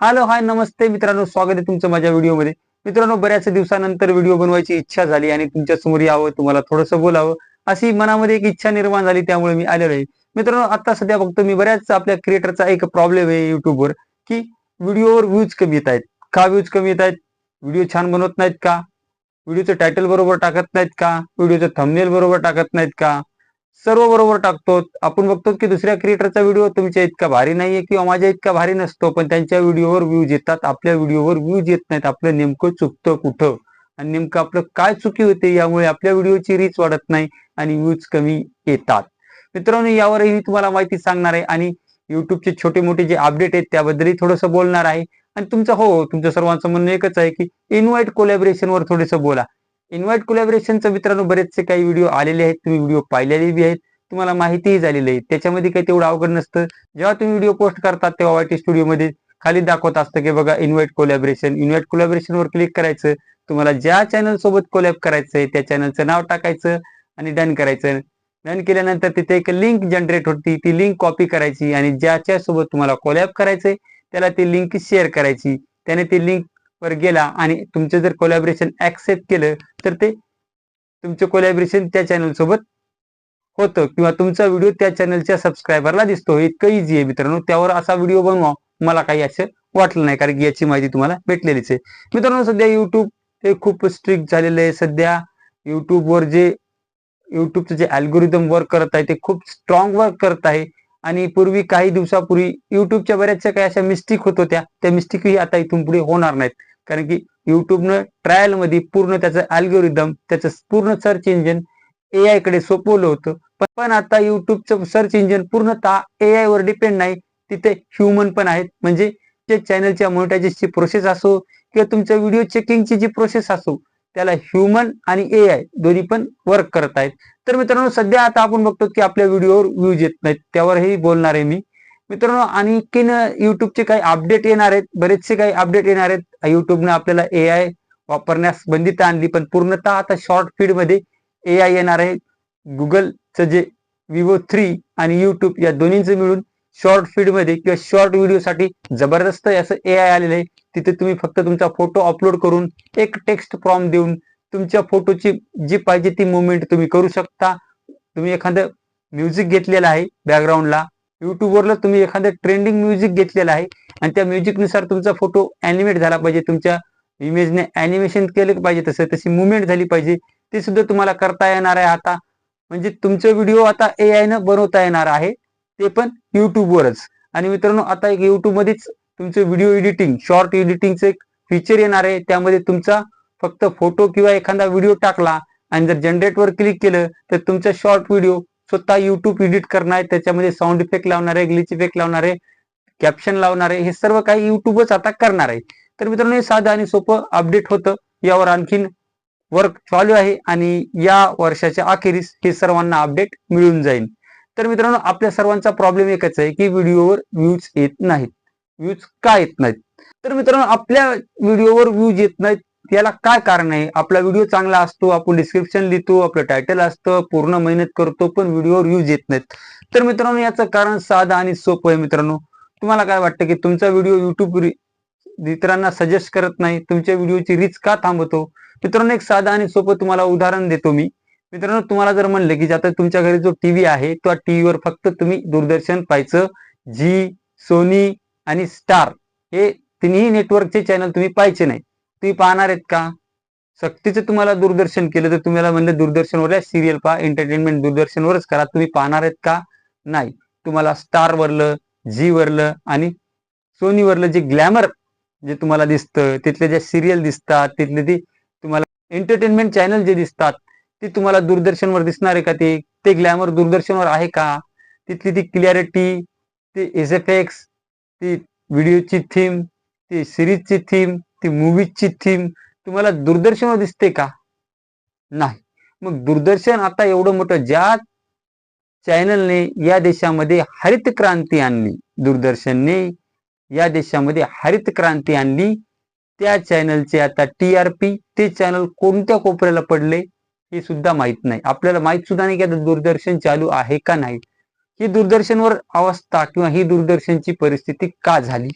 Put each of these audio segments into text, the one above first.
Hello hi नमस्ते मित्रांनो, स्वागत आहे तुमचं माझ्या व्हिडिओमध्ये. मित्रांनो, बऱ्याच दिवसानंतर व्हिडिओ बनवायची इच्छा झाली आणि तुमच्या समोर यावं, तुम्हाला थोडंसं बोलावं अशी मनामध्ये एक इच्छा निर्माण झाली, त्यामुळे मी आलेलो आहे. मित्रांनो, आता सध्या बघतो मी बऱ्याच आपल्या क्रिएटरचा एक प्रॉब्लेम आहे YouTubeवर, की व्हिडिओवर व्ह्यूज कमी येत आहेत. का व्ह्यूज कमी येत आहेत? व्हिडिओ छान बनवत नाहीत का? व्हिडिओचं टायटल बरोबर टाकत नाहीत का? व्हिडिओचं थंबनेल बरोबर टाकत नाहीत का? सर्व बरोबर टाकतो. आपण बघतो की दुसऱ्या क्रिएटरचा व्हिडिओ तुमच्या इतका भारी नाहीये किंवा माझ्या इतका भारी नसतो, पण त्यांच्या व्हिडिओवर व्ह्यूज येतात, आपल्या व्हिडिओवर व्ह्यूज येत नाहीत. आपलं नेमकं चुकतं कुठं आणि नेमकं आपलं काय चुकी होते, यामुळे आपल्या व्हिडिओची रीच वाढत नाही आणि व्ह्यूज कमी येतात. मित्रांनो, यावरही मी तुम्हाला माहिती सांगणार आहे आणि YouTubeचे छोटे-मोठे जे अपडेट आहेत त्याबद्दलही थोडंसं बोलणार आहे. आणि तुमचं सर्वांचं म्हणणं एकच आहे की इन्व्हाईट कोलॅबोरेशनवर थोडंसं बोला. इन्व्हाईट कोलॅबोरेशनचं मित्रांनो बरेचसे काही व्हिडिओ आलेले आहेत. तुम्ही व्हिडिओ पाहिलेले बी आहेत. तुम्हाला माहितीही झालेली आहे. त्याच्यामध्ये काही तेवढं अवघड नसतं. जेव्हा तुम्ही व्हिडिओ पोस्ट करतात तेव्हा YT स्टुडिओमध्ये खाली दाखवत असतं की बघा इन्व्हाईट कोलॅबोरेशन. इन्व्हाईट कोलॅबोरेशनवर क्लिक करायचं. तुम्हाला ज्या चॅनल सोबत कोलॅब करायचंय त्या चॅनलचं नाव टाकायचं आणि डन करायचं. डन केल्यानंतर तिथे एक लिंक जनरेट होती. ती लिंक कॉपी करायची आणि ज्याच्यासोबत तुम्हाला कोलॅब करायचंय त्याला ती लिंक शेअर करायची. त्याने ती लिंक वर गेला आणि तुमचं जर कोलॅबोरेशन ऍक्सेप्ट केलं तर ते तुमचं कोलॅबोरेशन त्या चॅनल सोबत होतं किंवा तुमचा व्हिडिओ त्या चॅनलच्या सबस्क्रायबरला दिसतो. इतकं इझी आहे मित्रांनो. त्यावर असा व्हिडिओ बनवा मला काही असं वाटलं नाही, कारण की याची माहिती तुम्हाला भेटलेलीच आहे. मित्रांनो, सध्या YouTube हे खूप स्ट्रिक्ट झालेलं आहे. सध्या YouTubeचं जे अल्गोरिदम वर्क करत आहे ते खूप स्ट्रॉंग वर्क करत आहे आणि काही दिवसापूर्वी YouTubeच्या बऱ्याचशा काही अशा मिस्टेक होत होत्या. त्या मिस्टेकही आता इथून पुढे होणार नाहीत, कारण की YouTubeनं ट्रायलमध्ये पूर्ण त्याचं अल्गोरिदम, त्याचं पूर्ण सर्च इंजिन AI कडे सोपवलं होतं. पण आता YouTubeचं सर्च इंजिन पूर्णतः AI वर डिपेंड नाही. तिथे ह्युमन पण आहेत. म्हणजे जे चॅनलच्या मोनेटायझेशनची प्रोसेस असो किंवा तुमच्या व्हिडिओ चेकिंगची जी प्रोसेस असो, त्याला ह्युमन आणि AI दोन्ही पण वर्क करत आहेत. तर मित्रांनो, सध्या आता आपण बघतो की आपल्या व्हिडिओवर व्ह्यूज येत नाहीत. त्यावरही बोलणार आहे मी. मित्रांनो, आणखीन YouTubeचे काही अपडेट येणार आहेत. बरेचसे काही अपडेट येणार आहेत. YouTubeनं आपल्याला AI वापरण्यास बंदी आणली, पण पूर्णतः आता शॉर्ट फीडमध्ये AI येणार आहे. Googleचं जे Vivo 3 आणि YouTube या दोन्हींचं मिळून शॉर्ट फीडमध्ये किंवा शॉर्ट व्हिडिओसाठी जबरदस्त असं AI आलेलं आहे. तिथे तुम्ही फक्त तुमचा फोटो अपलोड करून एक टेक्स्ट प्रॉम्प्ट देऊन तुमच्या फोटोची जी पाहिजे ती मुवमेंट तुम्ही करू शकता. तुम्ही एखादं म्युझिक घेतलेलं आहे बॅकग्राऊंडला, YouTubeवरला तुम्ही एखादं ट्रेंडिंग म्युझिक घेतलेलं आहे आणि त्या म्युझिकनुसार तुमचा फोटो ॲनिमेट झाला पाहिजे. तुमच्या इमेजने ॲनिमेशन केलं पाहिजे, तशी मुवमेंट झाली पाहिजे. ते सुद्धा तुम्हाला करता येणार आहे आता. म्हणजे तुमचे व्हिडिओ आता AIनं बनवता येणार आहे, ते पण YouTubeवरच. आणि मित्रांनो, आता एक YouTubeमध्येच तुमचे व्हिडिओ एडिटिंग, शॉर्ट एडिटिंगचं एक फीचर येणार आहे. त्यामध्ये तुमचा फक्त फोटो किंवा एखादा व्हिडिओ टाकला आणि जर जनरेटवर क्लिक केलं तर तुमचा शॉर्ट व्हिडिओ स्वतः YouTube एडिट करणार आहे. त्याच्यामध्ये साऊंड इफेक्ट लावणार आहे, ग्लिच इफेक्ट लावणार आहे, कॅप्शन लावणार आहे. हे सर्व काही YouTubeच आता करणार आहे. तर मित्रांनो, हे साधं आणि सोपं अपडेट होतं. यावर आणखीन वर्क चालू आहे आणि या वर्षाच्या अखेरीस हे सर्वांना अपडेट मिळून जाईल. तर मित्रांनो, आपल्या सर्वांचा प्रॉब्लेम एकच आहे की व्हिडिओवर व्ह्यूज येत नाहीत. व्ह्यूज का येत नाहीत? तर मित्रांनो, आपल्या व्हिडिओवर व्ह्यूज येत नाहीत याला काय कारण आहे? आपला व्हिडिओ चांगला असतो, आपण डिस्क्रिप्शन लिहितो, आपलं टायटल असतं, पूर्ण मेहनत करतो, पण व्हिडिओवर व्ह्यूज येत नाहीत. तर मित्रांनो, याचं कारण साधं आणि सोपं आहे. मित्रांनो, तुम्हाला काय वाटतं की तुमचा व्हिडिओ YouTube इतरांना सजेस्ट करत नाही, तुमच्या व्हिडिओची रीच का थांबवतो? मित्रांनो, एक साधं आणि सोपं तुम्हाला उदाहरण देतो मी. मित्रांनो, तुम्हाला जर म्हणलं की आता तुमच्या घरी जो टीव्ही आहे, त्या टीव्हीवर फक्त तुम्ही दूरदर्शन पाहायचं, झी, सोनी आणि स्टार हे तिन्ही नेटवर्कचे चॅनल तुम्ही पाहायचे नाही. तुम्ही पाहणार आहेत का? सक्तीचं तुम्हाला दूरदर्शन केलं तर तुम्हाला म्हणलं दूरदर्शनवर सिरियल पहा, एंटरटेनमेंट दूरदर्शनवरच करा. तुम्ही पाहणार आहेत का? नाही. तुम्हाला स्टारवरलं, झीवरलं आणि सोनीवरलं जे ग्लॅमर जे तुम्हाला दिसतं, तिथले जे सिरियल दिसतात, तिथले ते तुम्हाला एंटरटेनमेंट चॅनल जे दिसतात, ते तुम्हाला दूरदर्शनवर दिसणार आहे का ते? ते ग्लॅमर दूरदर्शनवर आहे का? तिथली ती क्लॅरिटी, ते एफेक्ट्स, ती व्हिडिओची थीम, ती सीरीजची थीम, ती मूव्हीची थीम तुम्हाला दूरदर्शनवर दिसते का? नाही. मग दूरदर्शन आता एवढं मोठं ज्या चॅनलने या देशामध्ये हरित क्रांती आणली, दूरदर्शनने या देशामध्ये हरित क्रांती आणली, त्या चॅनलचे आता TRP, ते चॅनल कोणत्या कोपऱ्याला पडले हे सुद्धा माहित नाही. आपल्याला माहित सुद्धा नाही की आता दूरदर्शन चालू आहे का नाही. ही दूरदर्शनवर अवस्था किंवा ही दूरदर्शनची परिस्थिती का झाली?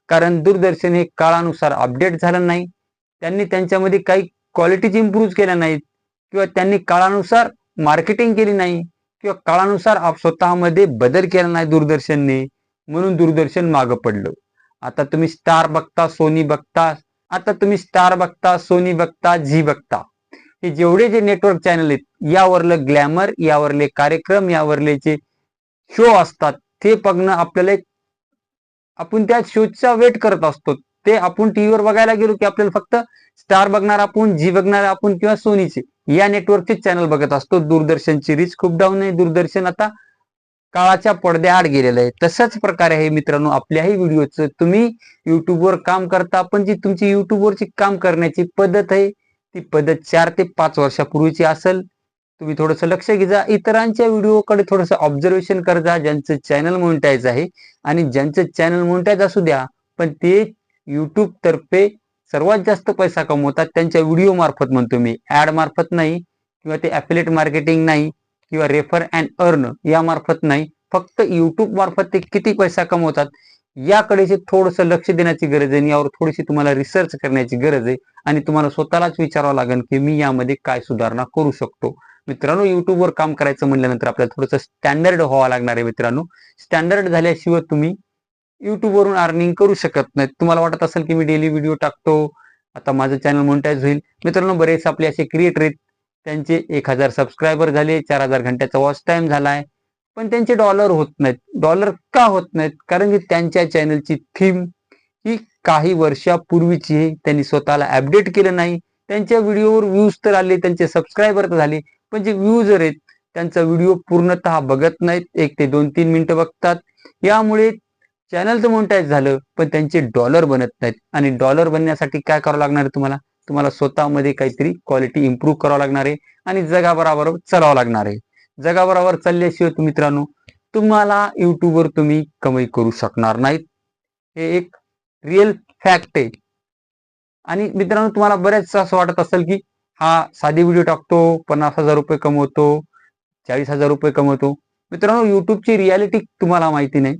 कारण दूरदर्शन हे काळानुसार अपडेट झालं नाही, त्यांनी त्यांच्यामध्ये काही क्वालिटीज इम्प्रूव्ह केल्या नाहीत किंवा त्यांनी काळानुसार मार्केटिंग केली नाही किंवा काळानुसार स्वतःमध्ये बदल केला नाही दूरदर्शनने, म्हणून दूरदर्शन मागं पडलं. आता तुम्ही स्टार बघता, सोनी बघता, आता तुम्ही स्टार बघता, सोनी बघता, झी बघता, हे जेवढे जे नेटवर्क चॅनल आहेत, यावरलं ग्लॅमर, यावरले कार्यक्रम, यावरले जे शो असतात, ते बघणं आपल्याला आपण त्या शोचा वेट करत असतो. ते आपण टीव्हीवर बघायला गेलो की आपल्याला फक्त स्टार बघणार आपण, झी बघणार आपण किंवा सोनीचे या नेटवर्कचे चॅनल बघत असतो. दूरदर्शनची रीच खूप डाऊन आहे. दूरदर्शन आता काळाच्या पडद्याआड गेलेलं आहे. तशाच प्रकारे आहे मित्रांनो आपल्याही व्हिडिओचं तुम्ही युट्यूबवर काम करता, पण जी तुमची युट्यूबवरची काम करण्याची पद्धत आहे ती पद्धत 4 ते 5 वर्षापूर्वीची असेल. तुम्ही थोडंसं लक्ष घ्या, इतरांच्या व्हिडिओकडे थोडंसं ऑब्झर्वेशन करता, ज्यांचं चॅनल मोनेटाईज आहे आणि ज्यांचं चॅनल मोनेटाईज असू द्या, पण ते युट्यूब तर्फे सर्वात जास्त पैसा कमवतात त्यांच्या व्हिडिओ मार्फत म्हणतो मी, ऍड मार्फत नाही किंवा ते ॲफिलिएट मार्केटिंग नाही किंवा रेफर अँड अर्न या मार्फत नाही, फक्त युट्यूब मार्फत ते किती पैसा कमवतात याकडे थोडंसं लक्ष देण्याची गरज आहे आणि यावर थोडीशी तुम्हाला रिसर्च करण्याची गरज आहे आणि तुम्हाला स्वतःलाच विचारावं लागेल की मी यामध्ये काय सुधारणा करू शकतो. मित्रांनो युट्यूबवर काम करायचं म्हणल्यानंतर आपल्याला थोडंसं स्टँडर्ड व्हावं लागणार आहे. मित्रांनो स्टँडर्ड झाल्याशिवाय तुम्ही युट्यूबवरून अर्निंग करू शकत नाही. तुम्हाला वाटत असेल की मी डेली व्हिडिओ टाकतो, आता माझं चॅनल मोनेटाईज होईल. मित्रांनो बरेच आपले असे क्रिएटर आहेत, त्यांचे 1000 सबस्क्रायबर झाले, 4000 घंट्याचा वॉच टाइम झालाय, पण त्यांचे डॉलर होत नाहीत. डॉलर का होत नाहीत? कारण की त्यांच्या चॅनलची थीम ही काही वर्षापूर्वीची आहे, त्यांनी स्वतःला अपडेट केलं नाही. त्यांच्या व्हिडिओवर व्ह्यूज तर आले, त्यांचे सबस्क्रायबर तर झाले, पण जे व्ह्यूजर आहेत त्यांचा व्हिडिओ पूर्णतः बघत नाहीत, 1 ते 2-3 मिनिटं बघतात. यामुळे चॅनल तर मोनेटाईज झालं, पण त्यांचे डॉलर बनत नाहीत आणि डॉलर बनण्यासाठी काय करावं लागणार आहे तुम्हाला? तुम्हाला स्वतःमध्ये काहीतरी क्वालिटी इम्प्रूव्ह करावं लागणार आहे आणि जगाबरोबर चालावं लागणार आहे. जगाबरोबर चालल्याशिवाय मित्रांनो तुम्हाला युट्यूबवर तुम्ही कमाई करू शकणार नाहीत. हे एक रिअल फॅक्ट आहे. आणि मित्रांनो तुम्हाला बऱ्याच असं वाटत असेल की हा साधी व्हिडिओ टाकतो, 50,000 रुपये कमवतो, 40,000 रुपये कमवतो. मित्रांनो युट्यूबची रियालिटी तुम्हाला माहिती नाही.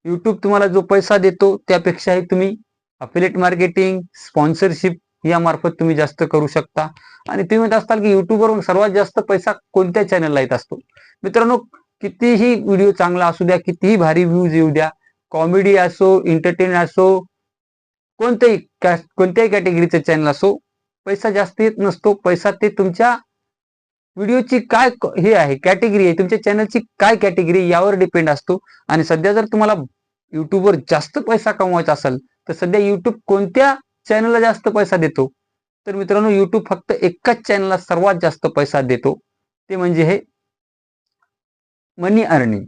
युट्यूब तुम्हाला जो पैसा देतो त्यापेक्षाही तुम्ही अफिलिएट मार्केटिंग, स्पॉन्सरशिप या मार्फत तुम्ही जास्त करू शकता. आणि तुम्ही म्हणत असताल की युट्यूबवर सर्वात जास्त पैसा कोणत्या चॅनलला येत असतो? मित्रांनो कितीही व्हिडिओ चांगला असू द्या, कितीही भारी व्ह्यूज येऊ द्या, कॉमेडी असो, एंटरटेन असो, कोणत्याही कॅटेगरीचं चॅनल असो, पैसा जास्त येत नसतो. पैसा ते तुमच्या व्हिडिओची काय हे आहे, कॅटेगरी आहे, तुमच्या चॅनलची काय कॅटेगरी यावर डिपेंड असतो. आणि सध्या जर तुम्हाला युट्यूबवर जास्त पैसा कमवायचा असेल तर सध्या युट्यूब कोणत्या चॅनलला जास्त पैसा देतो? तर मित्रांनो युट्यूब फक्त एकाच चॅनलला सर्वात जास्त पैसा देतो, ते म्हणजे हे मनी अर्निंग.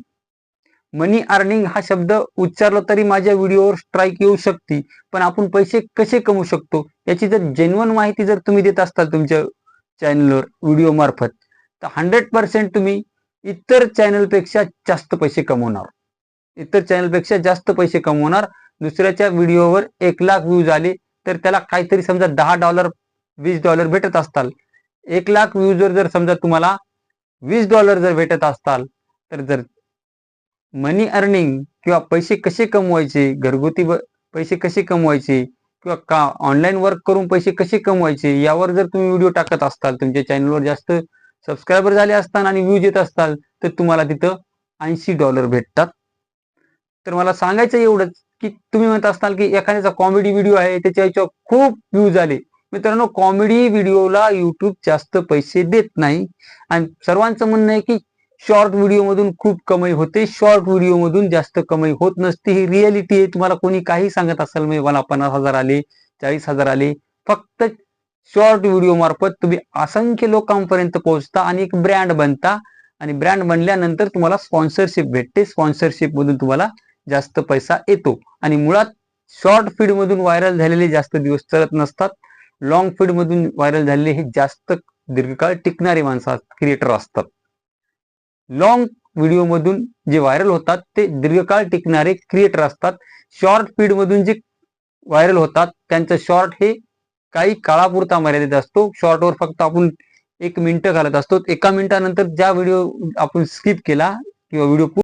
मनी अर्निंग हा शब्द उच्चारला तरी माझ्या व्हिडिओवर स्ट्राईक येऊ शकते, पण आपण पैसे कसे कमवू शकतो याची जर जेन्युइन माहिती जर तुम्ही देत असताल तुमच्या चॅनलवर व्हिडिओ मार्फत, तर 100% तुम्ही इतर चॅनलपेक्षा जास्त पैसे कमवणार. इतर चॅनलपेक्षा जास्त पैसे कमवणार. दुसऱ्याच्या व्हिडिओवर 1 लाख व्ह्यूज आले तर त्याला काहीतरी समजा $10, $20 भेटत असताल. 1 लाख व्ह्यूजवर जर समजा तुम्हाला $20 जर भेटत असताल, तर जर मनी अर्निंग किंवा पैसे कसे कमवायचे, घरगुती पैसे कसे कमवायचे किंवा ऑनलाईन वर्क करून पैसे कसे कमवायचे यावर जर तुम्ही व्हिडिओ टाकत असताल, तुमच्या चॅनलवर जास्त सबस्क्रायबर झाले असताल आणि व्ह्यूज येत असताल, तर तुम्हाला तिथं $80 भेटतात. तर मला सांगायचं एवढंच की तुम्ही म्हणत असताल की एखाद्याचा कॉमेडी व्हिडिओ आहे त्याच्या याच्यावर खूप व्ह्यूज आले. मित्रांनो कॉमेडी व्हिडिओला युट्यूब जास्त पैसे देत नाही आणि सर्वांचं म्हणणं आहे की शॉर्ट व्हिडिओ मधून खूप कमाई होते, शॉर्ट व्हिडिओ मधून जास्त कमाई होत नसते. ही रिअलिटी आहे. तुम्हाला कोणी काही सांगत असेल मला 50,000 आले, 40,000 आले, फक्त शॉर्ट व्हिडिओ मार्फत तुम्ही असंख्य लोकांपर्यंत पोहोचता आणि एक ब्रँड बनता आणि ब्रँड बनल्यानंतर तुम्हाला स्पॉन्सरशिप भेटते. स्पॉन्सरशिप मधून तुम्हाला जास्त पैसा येतो आणि मुळात शॉर्ट फीड मधून व्हायरल झालेले जास्त दिवस चालत नसतात. लॉंग फीड मधून व्हायरल झालेले हे जास्त दीर्घकाळ टिकणारे माणसं क्रिएटर असतात. लॉंग व्हिडिओ मधून जे व्हायरल होतात ते दीर्घकाळ टिकणारे क्रिएटर असतात. शॉर्ट फीड मधून जे व्हायरल होतात त्यांचं शॉर्ट हे काही काळापुरता मर्यादित असतो. शॉर्टवर फक्त आपण 1 मिनिट घालत असतो. 1 मिनिटानंतर ज्या व्हिडिओ आपण स्किप केला किंवा व्हिडिओ